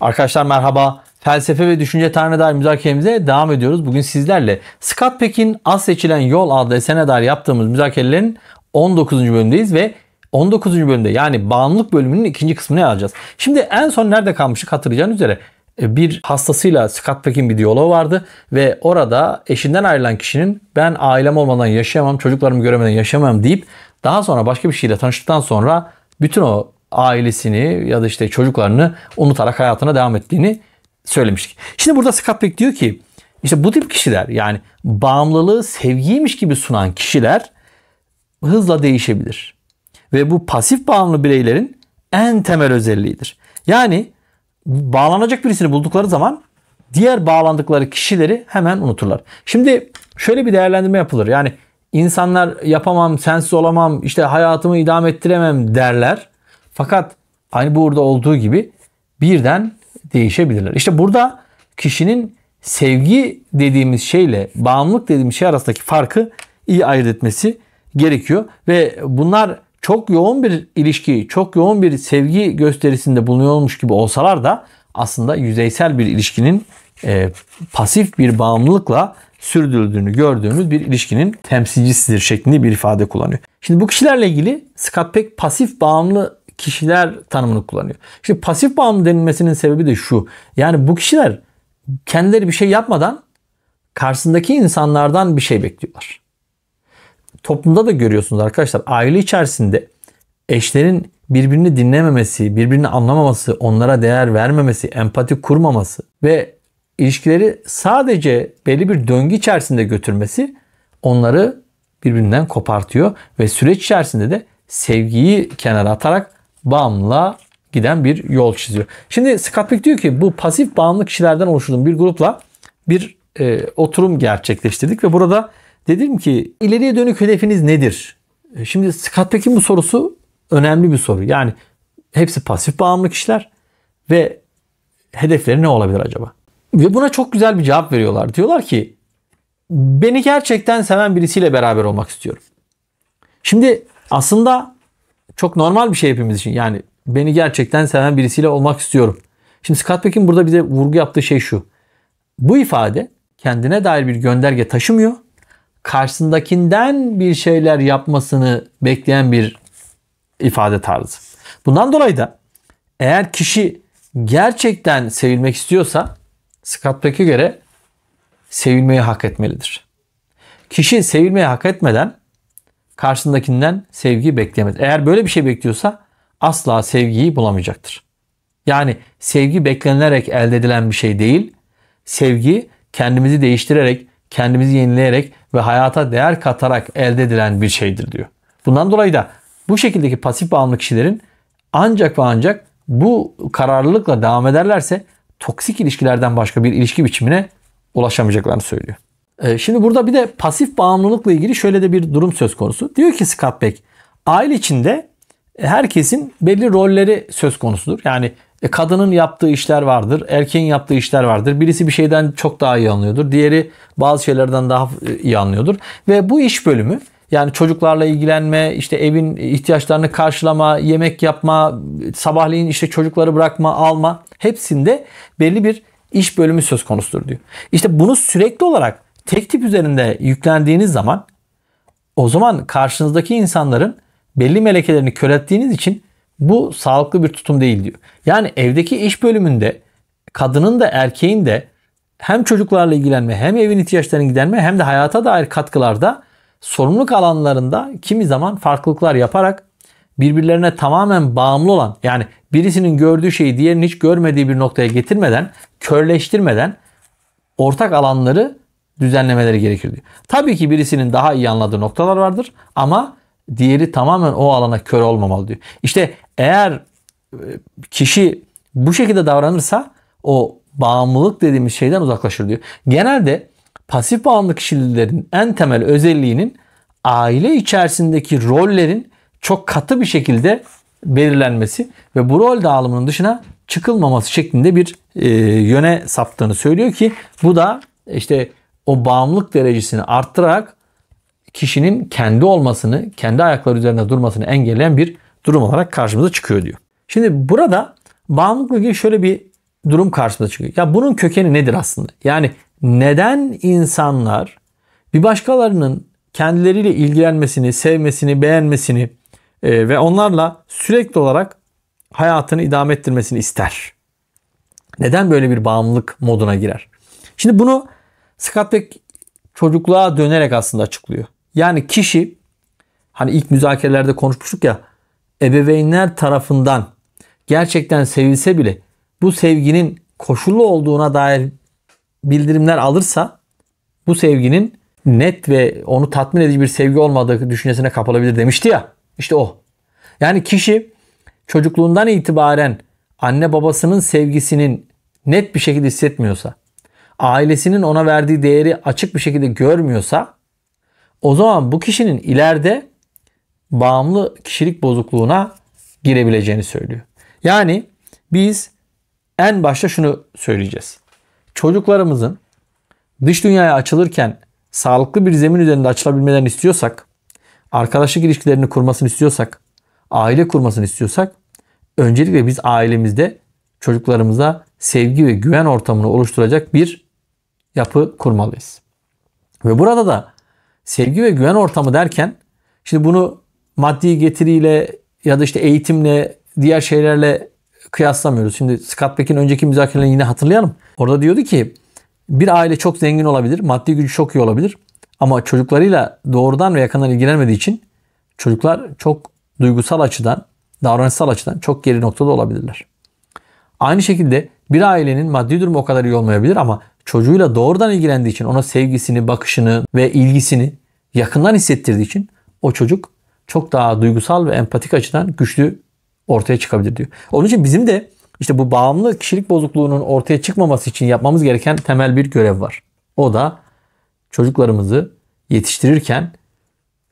Arkadaşlar merhaba. Felsefe ve düşünce tarihine dair müzakeremize devam ediyoruz. Bugün sizlerle Scott Peck'in Az Seçilen Yol adlı eserine dair yaptığımız müzakerelerin 19. bölümündeyiz ve 19. bölümde yani bağımlılık bölümünün ikinci kısmını ele alacağız. Şimdi en son nerede kalmıştık hatırlayacağınız üzere bir hastasıyla Scott Peck'in bir diyaloğu vardı ve orada eşinden ayrılan kişinin ben ailem olmadan yaşayamam, çocuklarımı göremeden yaşayamam deyip daha sonra başka bir şeyle tanıştıktan sonra bütün o ailesini ya da işte çocuklarını unutarak hayatına devam ettiğini söylemiştik. Şimdi burada Scott Peck diyor ki işte bu tip kişiler yani bağımlılığı sevgiymiş gibi sunan kişiler hızla değişebilir. Ve bu pasif bağımlı bireylerin en temel özelliğidir. Yani bağlanacak birisini buldukları zaman diğer bağlandıkları kişileri hemen unuturlar. Şimdi şöyle bir değerlendirme yapılır. Yani insanlar yapamam, sensiz olamam, işte hayatımı idame ettiremem derler. Fakat aynı burada olduğu gibi birden değişebilirler. İşte burada kişinin sevgi dediğimiz şeyle bağımlılık dediğimiz şey arasındaki farkı iyi ayırt etmesi gerekiyor. Ve bunlar çok yoğun bir ilişki, çok yoğun bir sevgi gösterisinde bulunuyormuş gibi olsalar da aslında yüzeysel bir ilişkinin pasif bir bağımlılıkla sürdürüldüğünü gördüğümüz bir ilişkinin temsilcisidir şeklinde bir ifade kullanıyor. Şimdi bu kişilerle ilgili Scott Peck pasif bağımlı kişiler tanımını kullanıyor. İşte pasif bağımlı denilmesinin sebebi de şu. Yani bu kişiler kendileri bir şey yapmadan karşısındaki insanlardan bir şey bekliyorlar. Toplumda da görüyorsunuz arkadaşlar. Aile içerisinde eşlerin birbirini dinlememesi, birbirini anlamaması, onlara değer vermemesi, empati kurmaması ve ilişkileri sadece belli bir döngü içerisinde götürmesi onları birbirinden kopartıyor ve süreç içerisinde de sevgiyi kenara atarak bağımlılığa giden bir yol çiziyor. Şimdi Scott Peck diyor ki bu pasif bağımlı kişilerden oluşturduğum bir grupla bir oturum gerçekleştirdik ve burada dedim ki ileriye dönük hedefiniz nedir? Şimdi Scott Peck'in bu sorusu önemli bir soru. Yani hepsi pasif bağımlı kişiler ve hedefleri ne olabilir acaba? Ve buna çok güzel bir cevap veriyorlar. Diyorlar ki beni gerçekten seven birisiyle beraber olmak istiyorum. Şimdi aslında çok normal bir şey hepimiz için. Yani beni gerçekten seven birisiyle olmak istiyorum. Şimdi Scott Peck'in burada bize vurgu yaptığı şey şu. Bu ifade kendine dair bir gönderge taşımıyor. Karşısındakinden bir şeyler yapmasını bekleyen bir ifade tarzı. Bundan dolayı da eğer kişi gerçekten sevilmek istiyorsa Scott Peck'e göre sevilmeyi hak etmelidir. Kişi sevilmeyi hak etmeden karşısındakinden sevgi bekleyemez. Eğer böyle bir şey bekliyorsa asla sevgiyi bulamayacaktır. Yani sevgi beklenilerek elde edilen bir şey değil. Sevgi kendimizi değiştirerek, kendimizi yenileyerek ve hayata değer katarak elde edilen bir şeydir diyor. Bundan dolayı da bu şekildeki pasif bağımlı kişilerin ancak ve ancak bu kararlılıkla devam ederlerse toksik ilişkilerden başka bir ilişki biçimine ulaşamayacaklarını söylüyor. Şimdi burada bir de pasif bağımlılıkla ilgili şöyle de bir durum söz konusu. Diyor ki Scott Peck, aile içinde herkesin belli rolleri söz konusudur. Yani kadının yaptığı işler vardır, erkeğin yaptığı işler vardır. Birisi bir şeyden çok daha iyi anlıyordur, diğeri bazı şeylerden daha iyi anlıyordur. Ve bu iş bölümü yani çocuklarla ilgilenme, işte evin ihtiyaçlarını karşılama, yemek yapma, sabahleyin işte çocukları bırakma, alma hepsinde belli bir iş bölümü söz konusudur diyor. İşte bunu sürekli olarak tek tip üzerinde yüklendiğiniz zaman o zaman karşınızdaki insanların belli melekelerini körelttiğiniz için bu sağlıklı bir tutum değil diyor. Yani evdeki iş bölümünde kadının da erkeğin de hem çocuklarla ilgilenme hem evin ihtiyaçlarını giderme hem de hayata dair katkılarda sorumluluk alanlarında kimi zaman farklılıklar yaparak birbirlerine tamamen bağımlı olan yani birisinin gördüğü şeyi diğerinin hiç görmediği bir noktaya getirmeden, körleştirmeden ortak alanları düzenlemeleri gerekir diyor. Tabii ki birisinin daha iyi anladığı noktalar vardır ama diğeri tamamen o alana kör olmamalı diyor. İşte eğer kişi bu şekilde davranırsa o bağımlılık dediğimiz şeyden uzaklaşır diyor. Genelde pasif bağımlı kişilerin en temel özelliğinin aile içerisindeki rollerin çok katı bir şekilde belirlenmesi ve bu rol dağılımının dışına çıkılmaması şeklinde bir yöne saptığını söylüyor ki bu da işte o bağımlılık derecesini arttırarak kişinin kendi olmasını, kendi ayakları üzerinde durmasını engelleyen bir durum olarak karşımıza çıkıyor diyor. Şimdi burada bağımlılıkla ilgili şöyle bir durum karşımıza çıkıyor. Ya bunun kökeni nedir aslında? Yani neden insanlar bir başkalarının kendileriyle ilgilenmesini, sevmesini, beğenmesini ve onlarla sürekli olarak hayatını idame ettirmesini ister? Neden böyle bir bağımlılık moduna girer? Şimdi bunu Scott Peck çocukluğa dönerek aslında açıklıyor. Yani kişi, hani ilk müzakerelerde konuşmuştuk ya, ebeveynler tarafından gerçekten sevilse bile bu sevginin koşullu olduğuna dair bildirimler alırsa bu sevginin net ve onu tatmin edici bir sevgi olmadığı düşüncesine kapılabilir demişti ya. İşte o. Yani kişi çocukluğundan itibaren anne babasının sevgisinin net bir şekilde hissetmiyorsa, ailesinin ona verdiği değeri açık bir şekilde görmüyorsa, o zaman bu kişinin ileride bağımlı kişilik bozukluğuna girebileceğini söylüyor. Yani biz en başta şunu söyleyeceğiz. Çocuklarımızın dış dünyaya açılırken sağlıklı bir zemin üzerinde açılabilmelerini istiyorsak, arkadaşlık ilişkilerini kurmasını istiyorsak, aile kurmasını istiyorsak, öncelikle biz ailemizde çocuklarımıza sevgi ve güven ortamını oluşturacak bir yapı kurmalıyız. Ve burada da sevgi ve güven ortamı derken, şimdi bunu maddi getiriyle ya da işte eğitimle, diğer şeylerle kıyaslamıyoruz. Şimdi Scott Peck'in önceki müzakerelerini yine hatırlayalım. Orada diyordu ki bir aile çok zengin olabilir, maddi gücü çok iyi olabilir ama çocuklarıyla doğrudan ve yakından ilgilenmediği için çocuklar çok duygusal açıdan, davranışsal açıdan çok geri noktada olabilirler. Aynı şekilde bir ailenin maddi durumu o kadar iyi olmayabilir ama çocuğuyla doğrudan ilgilendiği için, ona sevgisini, bakışını ve ilgisini yakından hissettirdiği için o çocuk çok daha duygusal ve empatik açıdan güçlü ortaya çıkabilir diyor. Onun için bizim de işte bu bağımlı kişilik bozukluğunun ortaya çıkmaması için yapmamız gereken temel bir görev var. O da çocuklarımızı yetiştirirken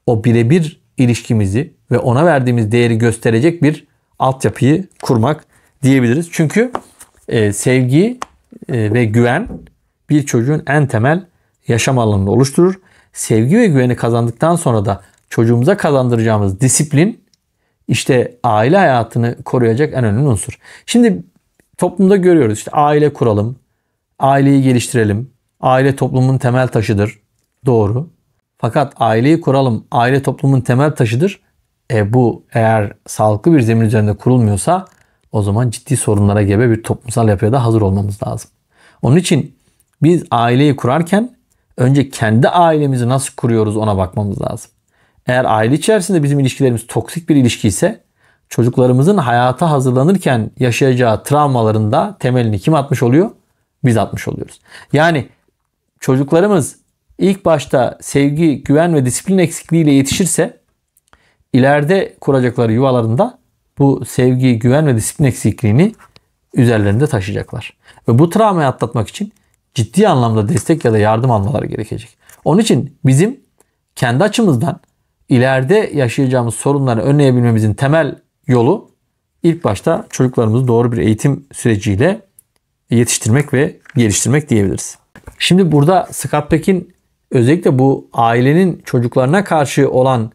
o birebir ilişkimizi ve ona verdiğimiz değeri gösterecek bir altyapıyı kurmak diyebiliriz. Çünkü sevgi ve güven bir çocuğun en temel yaşam alanını oluşturur. Sevgi ve güveni kazandıktan sonra da çocuğumuza kazandıracağımız disiplin işte aile hayatını koruyacak en önemli unsur. Şimdi toplumda görüyoruz, işte aile kuralım, aileyi geliştirelim, aile toplumun temel taşıdır. Doğru. Fakat aileyi kuralım, aile toplumun temel taşıdır. Bu eğer sağlıklı bir zemin üzerinde kurulmuyorsa o zaman ciddi sorunlara gebe bir toplumsal yapıya da hazır olmamız lazım. Onun için biz aileyi kurarken önce kendi ailemizi nasıl kuruyoruz ona bakmamız lazım. Eğer aile içerisinde bizim ilişkilerimiz toksik bir ilişki ise çocuklarımızın hayata hazırlanırken yaşayacağı travmaların da temelini kim atmış oluyor? Biz atmış oluyoruz. Yani çocuklarımız ilk başta sevgi, güven ve disiplin eksikliğiyle yetişirse ileride kuracakları yuvalarında bu sevgi, güven ve disiplin eksikliğini üzerlerinde taşıyacaklar. Ve bu travmayı atlatmak için ciddi anlamda destek ya da yardım almaları gerekecek. Onun için bizim kendi açımızdan ileride yaşayacağımız sorunları önleyebilmemizin temel yolu ilk başta çocuklarımızı doğru bir eğitim süreciyle yetiştirmek ve geliştirmek diyebiliriz. Şimdi burada Scott Peck'in özellikle bu ailenin çocuklarına karşı olan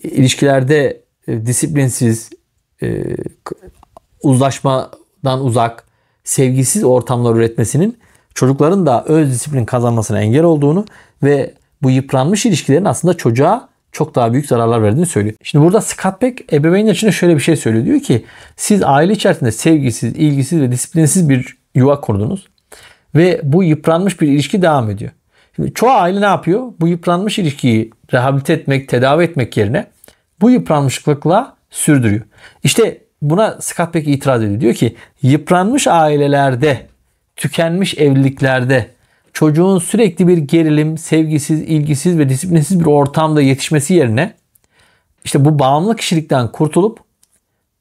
ilişkilerde disiplinsiz, uzlaşmadan uzak, sevgisiz ortamlar üretmesinin çocukların da öz disiplin kazanmasına engel olduğunu ve bu yıpranmış ilişkilerin aslında çocuğa çok daha büyük zararlar verdiğini söylüyor. Şimdi burada Scott Peck ebeveynler için de şöyle bir şey söylüyor. Diyor ki siz aile içerisinde sevgisiz, ilgisiz ve disiplinsiz bir yuva kurdunuz ve bu yıpranmış bir ilişki devam ediyor. Şimdi çoğu aile ne yapıyor? Bu yıpranmış ilişkiyi rehabilite etmek, tedavi etmek yerine bu yıpranmışlıkla sürdürüyor. İşte buna Scott Peck itiraz ediyor. Diyor ki yıpranmış ailelerde, tükenmiş evliliklerde çocuğun sürekli bir gerilim, sevgisiz, ilgisiz ve disiplinsiz bir ortamda yetişmesi yerine işte bu bağımlı kişilikten kurtulup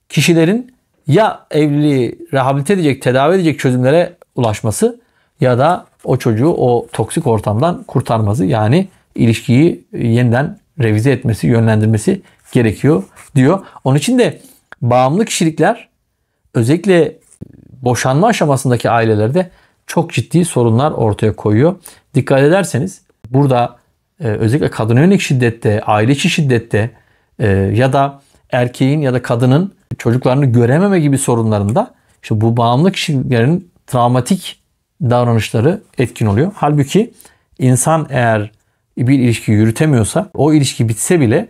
kişilerin ya evliliği rehabilite edecek, tedavi edecek çözümlere ulaşması ya da o çocuğu o toksik ortamdan kurtarması, yani ilişkiyi yeniden revize etmesi, yönlendirmesi gerekiyor diyor. Onun için de bağımlı kişilikler özellikle boşanma aşamasındaki ailelerde çok ciddi sorunlar ortaya koyuyor. Dikkat ederseniz burada özellikle kadına yönelik şiddette, aile içi şiddette ya da erkeğin ya da kadının çocuklarını görememe gibi sorunlarında İşte bu bağımlı kişilerin travmatik davranışları etkin oluyor. Halbuki insan eğer bir ilişki yürütemiyorsa o ilişki bitse bile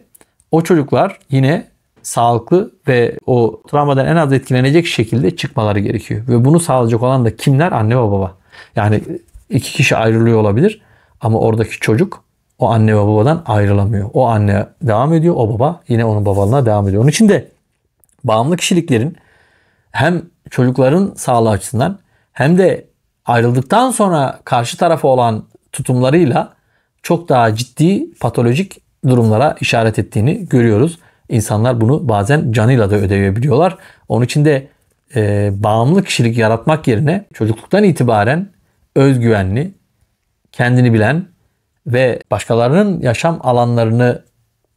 o çocuklar yine sağlıklı ve o travmadan en az etkilenecek şekilde çıkmaları gerekiyor. Ve bunu sağlayacak olan da kimler? Anne ve baba. Yani iki kişi ayrılıyor olabilir ama oradaki çocuk o anne ve babadan ayrılamıyor. O anne devam ediyor, o baba yine onun babalığına devam ediyor. Onun için de bağımlı kişiliklerin hem çocukların sağlığı açısından hem de ayrıldıktan sonra karşı tarafa olan tutumlarıyla çok daha ciddi patolojik durumlara işaret ettiğini görüyoruz. İnsanlar bunu bazen canıyla da ödeyebiliyorlar. Onun için de bağımlı kişilik yaratmak yerine çocukluktan itibaren özgüvenli, kendini bilen ve başkalarının yaşam alanlarını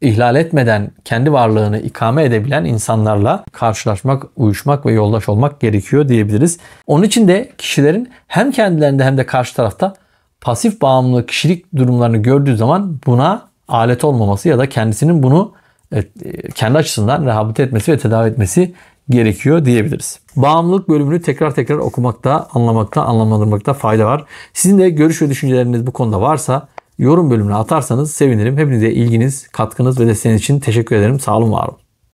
ihlal etmeden kendi varlığını ikame edebilen insanlarla karşılaşmak, uyuşmak ve yoldaş olmak gerekiyor diyebiliriz. Onun için de kişilerin hem kendilerinde hem de karşı tarafta pasif bağımlı kişilik durumlarını gördüğü zaman buna alet olmaması ya da kendisinin bunu kendi açısından rehabilite etmesi ve tedavi etmesi gerekiyor diyebiliriz. Bağımlılık bölümünü tekrar okumakta, anlamakta, anlamlandırmakta fayda var. Sizin de görüş ve düşünceleriniz bu konuda varsa yorum bölümüne atarsanız sevinirim. Hepinize ilginiz, katkınız ve desteğiniz için teşekkür ederim. Sağ olun, var olun.